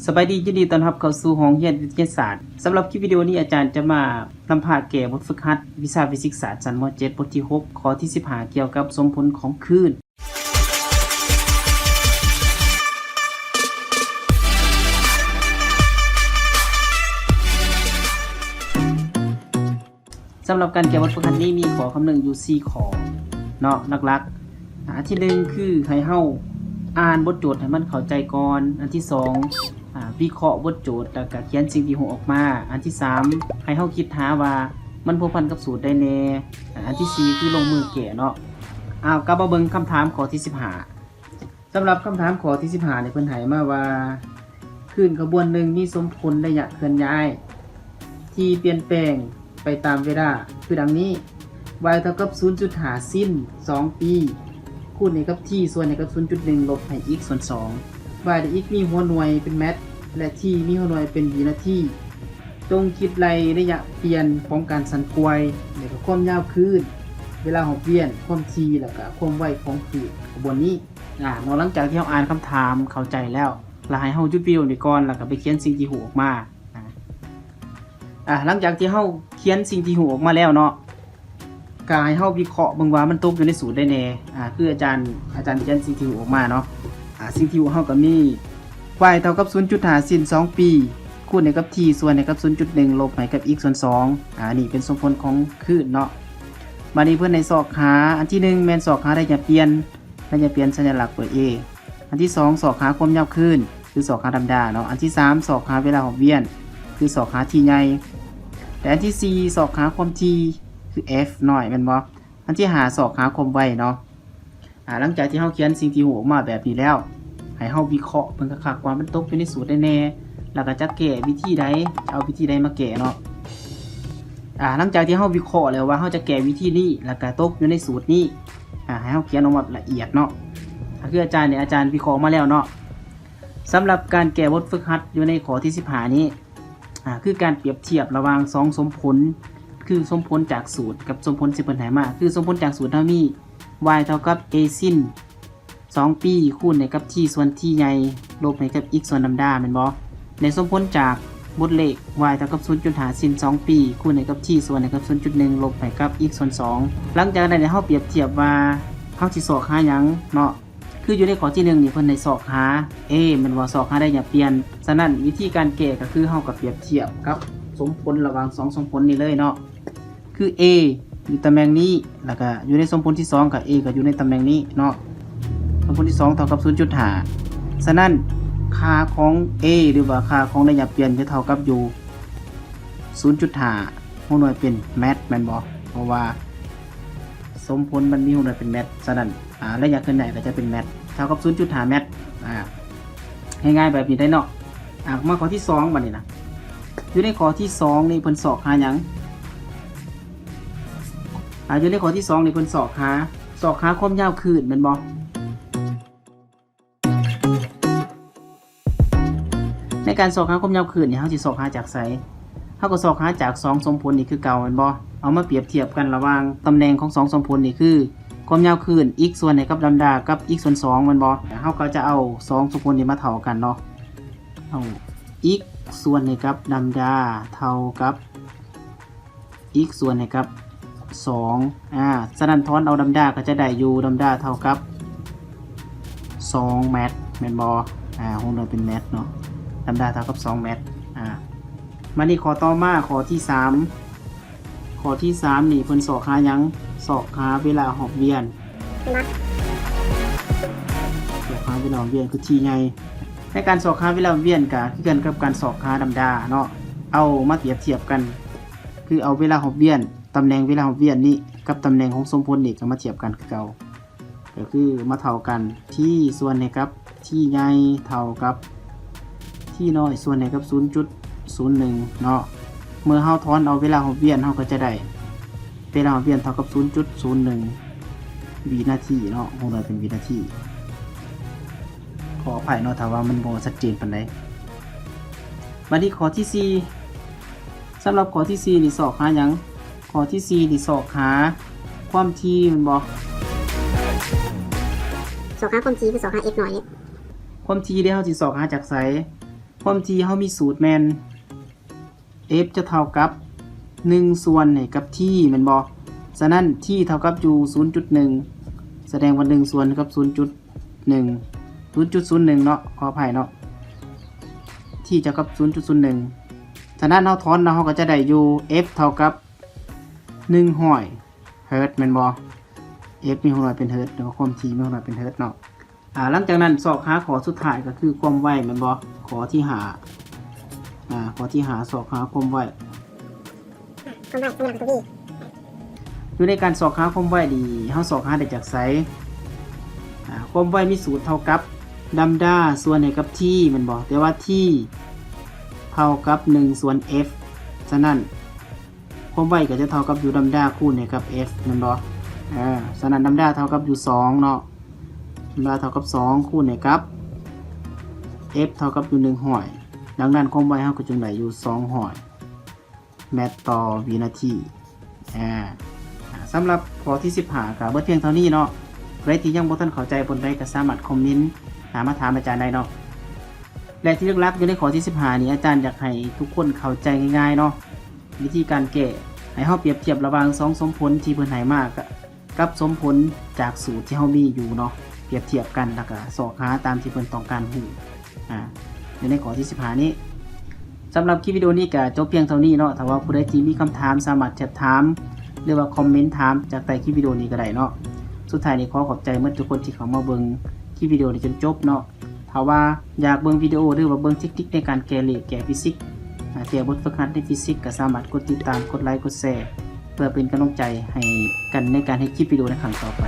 สบายดียินดีต้อนรับเข้าสู่ห้องเรียนวิทยาศาสตร์สำหรับคลิปวิดีโอนี้อาจารย์จะมานำพาแก่บทฝึกหัดวิชาฟิสิกส์ศาสตร์ชั้นม .7 บทที่ 6 ข้อที่ 15 เกี่ยวกับสมผลของคลื่นสำหรับการแก้บทฝึกหัดนี้มีข้อคำนึงอยู่4ข้อเนาะหลักๆอันที่1คือให้เฮาอ่านบทโจทย์ให้มันเข้าใจก่อนอันที่2วิเคราะห์บทโจทย์แล้วก็เขียนสิ่งที่ฮู้ออกมาอันที่3ให้เฮาคิดหาว่ามันพัวพันกับสูตรได้แน่อันที่4คือลงมือแก้เนาะกลับมาเบิ่งคำถามข้อที่15สำหรับคำถามข้อที่15เนี่ยเพิ่นให้มาว่าคลื่นขบวนหนึ่งมีสมผลระยะเคลื่อนย้ายที่เปลี่ยนแปลงไปตามเวลาคือดังนี้ y เท่ากับ 0.5 สิ้น2ปีคูณกับ t ส่วนกับ 0.1 ลบให้ x ส่วน2 y และ x มีหัวหน่วยเป็นเมตรและ t มีหัวหน่วยเป็นวินาทีจงคิดระยะเปลี่ยนของการสั่นกลวยและก็ความยาวคลื่นเวลาของเปลี่ยนความ t แล้วก็ความไวของคลื่นขบวนนี้หลังจากที่เราอ่านคำถามเข้าใจแล้วเราให้เราหยุดวิดีโอนี้ก่อนแล้วก็ไปเขียนสิ่งที่หูออกมาหลังจากที่เราเขียนสิ่งที่หูออกมาแล้วเนาะก็ให้เราวิเคราะห์เบิ่งว่ามันตกอยู่ในสูตรได้แน่คืออาจารย์เขียนสิ่งที่หูออกมาเนาะสิ่งที่หูเราก็มี y เท่ากับ 0.5 สิ้น2ปีคูณกับ t ส่วนกับ 0.1 ลบให้กับ x ส่วน2นี่เป็นสมผลของคลื่นเนาะมานี้เพื่อนในสอกหาอันที่1แม่นสอกหาระยะเปลี่ยนสัญลักษณ์ตัว a อันที่2สอกหาความยาวคลื่นคือสอกหาธรรมดาเนาะอันที่3สอกหาเวลาหอบเวียนคือสอกหา t ใหญ่แต่อันที่4สอกหาความ t คือ f น้อยแม่นบ่อันที่5สอกหาความไวเนาะหลังจากที่เฮาเขียนสิ่งที่หูออกมาแบบนี้แล้วให้เฮาวิเคราะห์เบิ่งคักๆว่ามันตกอยู่ในสูตรได้แน่แล้วก็จะแก้วิธีใดเอาวิธีใดมาแก้เนาะหลังจากที่เฮาวิเคราะห์แล้วว่าเฮาจะแก้วิธีนี้แล้วก็ตกอยู่ในสูตรนี้ให้เฮาเขียนออกมาละเอียดเนาะคืออาจารย์วิเคราะห์มาแล้วเนาะสำหรับการแก้บทฝึกหัดอยู่ในข้อที่15นี้คือการเปรียบเทียบระหว่าง2สมผลคือสมผลจากสูตรกับสมผลที่เพิ่นให้มาคือสมผลจากสูตรเฮามี y เท่ากับ a สิ้น2ปีคูณกับ t ส่วน t ใหญ่ลบให้กับ x ส่วนลำดาแม่นบ่ในสมผลจากบทเลข y เท่ากับ 0.5 สิ้น2ปีคูณกับ t ส่วนกับ 0.1 ลบให้กับ x ส่วน2หลังจากนั้นเฮาเปรียบเทียบว่าเฮาสิสอกหาหยังเนาะคืออยู่ในข้อที่1นี่เพิ่นให้สอกหา a แม่นว่าสอกหาได้อย่าเปลี่ยนฉะนั้นวิธีการแก้ก็คือเฮาก็เปรียบเทียบกับสมผลระหว่าง2สมผลนี้เลยเนาะคือ a อยู่ตำแหน่งนี้แล้วก็อยู่ในสมผลที่2กับ a ก็อยู่ในตำแหน่งนี้เนาะสมผลที่2เท่ากับ 0.5 ฉะนั้นค่าของ a หรือว่าค่าของระยะเปลี่ยนจะเท่ากับอยู่ 0.5 หัวหน่วยเป็นเมตรแม่นบ่เพราะว่าสมผลมันมีหัวหน่วยเป็นเมตรฉะนั้นระยะเคลื่อนไหวก็จะเป็นเมตรเท่ากับ 0.5 เมตรง่ายๆแบบนี้ได้เนาะมาข้อที่2บัดนี้นะอยู่ในข้อที่2นี่เพิ่นสอกหาหยังอยู่ในข้อที่2นี่เพิ่นสอกหาความยาวคลื่นแม่นบ่ในการสอกหาความยาวคลื่นนี่เฮาสิสอกหาจากไสเฮาก็สอกหาจาก2สมผลนี่คือเก่าแม่นบ่เอามาเปรียบเทียบกันระหว่างตำแหน่งของ2สมผลนี่คือความยาวคลื่น x ส่วนกับลำดากับ x ส่วน2แม่นบ่เฮาก็จะเอา2สมผลนี้มาเท่ากันเนาะเอา x ส่วนกับลำดาเท่ากับ x ส่วนกับ2ฉะนั้นทอนเอาลำดาก็จะได้อยู่ลำดาเท่ากับ2เมตรแม่นบ่หัวหน่วยเป็นเมตรเนาะลำดาเท่ากับ2เมตรมานี่ข้อต่อมาข้อที่3นี่เพิ่นสอกหาหยังสอกหาเวลาหอบเวียนสอกหาเวลาหอบเวียนคือที่ใหญ่ในการสอกหาเวลาหอบเวียนก็คือกันกับการสอกหาลำดาเนาะเอามาเปรียบเทียบกันคือเอาเวลาหอบเวียนตำแหน่งเวลาหอบเวียนนี้กับตำแหน่งของสมผลนี่ก็มาเทียบกันคือเก่าก็คือมาเท่ากันที่ส่วนกับที่ใหญ่เท่ากับที่น้อยส่วนกับ 0.01 เนาะเมื่อเฮาถอนเอาเวลาหอบเวียนเฮาก็จะได้เวลาหอบเวียนเท่ากับ 0.01 วินาทีเนาะหัวหน่วยเป็นวินาทีขออภัยเนาะถ้าว่ามันบ่ชัดเจนปานใดมาที่ข้อที่4สำหรับข้อที่4นี่สอกหาหยังข้อที่4นี่สอกหาความถี่มันบ่สอกหาความถี่คือสอกหา x หน่อยความถี่ที่เฮาสิสอกหาจากไส ความที่เฮามีสูตรแม่น f จะเท่ากับ1ส่วนให้กับ t แม่นบ่ฉะนั้น t เท่ากับอยู่ 0.1 แสดงว่า1ส่วนกับ 0.1 0.01 เนาะขออภัยเนาะ t เท่ากับ 0.01 ฉะนั้นเฮาถอนเนาะเฮาก็จะได้อยู่ f เท่ากับ100 เฮิรตซ์แม่นบ่ f มี100เป็นเฮิรตซ์เนาะความ t มี100เป็นเฮิรตซ์เนาะหลังจากนั้นสอบหาข้อสุดท้ายก็คือความไวแม่นบ่ข้อที่5ข้อที่5สอบหาความไวอยู่ในการสอบหาความไวดีเฮาสอบหาได้จากไสความไวมีสูตรเท่ากับดัมดาส่วนให้กับ t แม่นบ่แต่ว่า t เท่ากับ1ส่วน f ฉะนั้นความไวก็จะเท่ากับอยู่ดัมดาคูณให้กับ f แม่นบ่ฉะนั้นดัมดาเท่ากับอยู่2เนาะดัมดาเท่ากับ2คูณให้กับ f เท่ากับอยู่100ดังนั้นความไวเฮาก็จึงได้อยู่200เมตรต่อวินาทีสำหรับข้อที่15ก็เบิดเพียงเท่านี้เนาะใครที่ยังบ่ทันเข้าใจบนใดก็สามารถคอมเมนต์มาถามอาจารย์ได้เนาะและที่ลึกลับอยู่ในข้อที่15นี้อาจารย์อยากให้ทุกคนเข้าใจง่ายๆเนาะวิธีการแก้ให้เฮาเปรียบเทียบระหว่าง2สมผลที่เพิ่นให้มากับสมผลจากสูตรที่เฮามีอยู่เนาะเปรียบเทียบกันแล้วก็สอบหาตามที่เพิ่นต้องการรู้อยู่ในข้อที่15นี้สำหรับคลิปวิดีโอนี้ก็จบเพียงเท่านี้เนาะถ้าว่าผู้ใดที่มีคำถามสามารถแชทถามหรือว่าคอมเมนต์ถามจากใต้คลิปวิดีโอนี้ก็ได้เนาะสุดท้ายนี้ขอขอบใจเมื่อทุกคนที่เข้ามาเบิ่งคลิปวิดีโอนี้จนจบเนาะถ้าว่าอยากเบิ่งวิดีโอหรือว่าเบิ่งเทคนิคในการแก้เลขแก้ฟิสิกส์แก้บทฝึกหัดในฟิสิกส์ก็สามารถกดติดตามกดไลค์กดแชร์เพื่อเป็นกำลังใจให้กันในการให้คลิปวิดีโอในครั้งต่อไป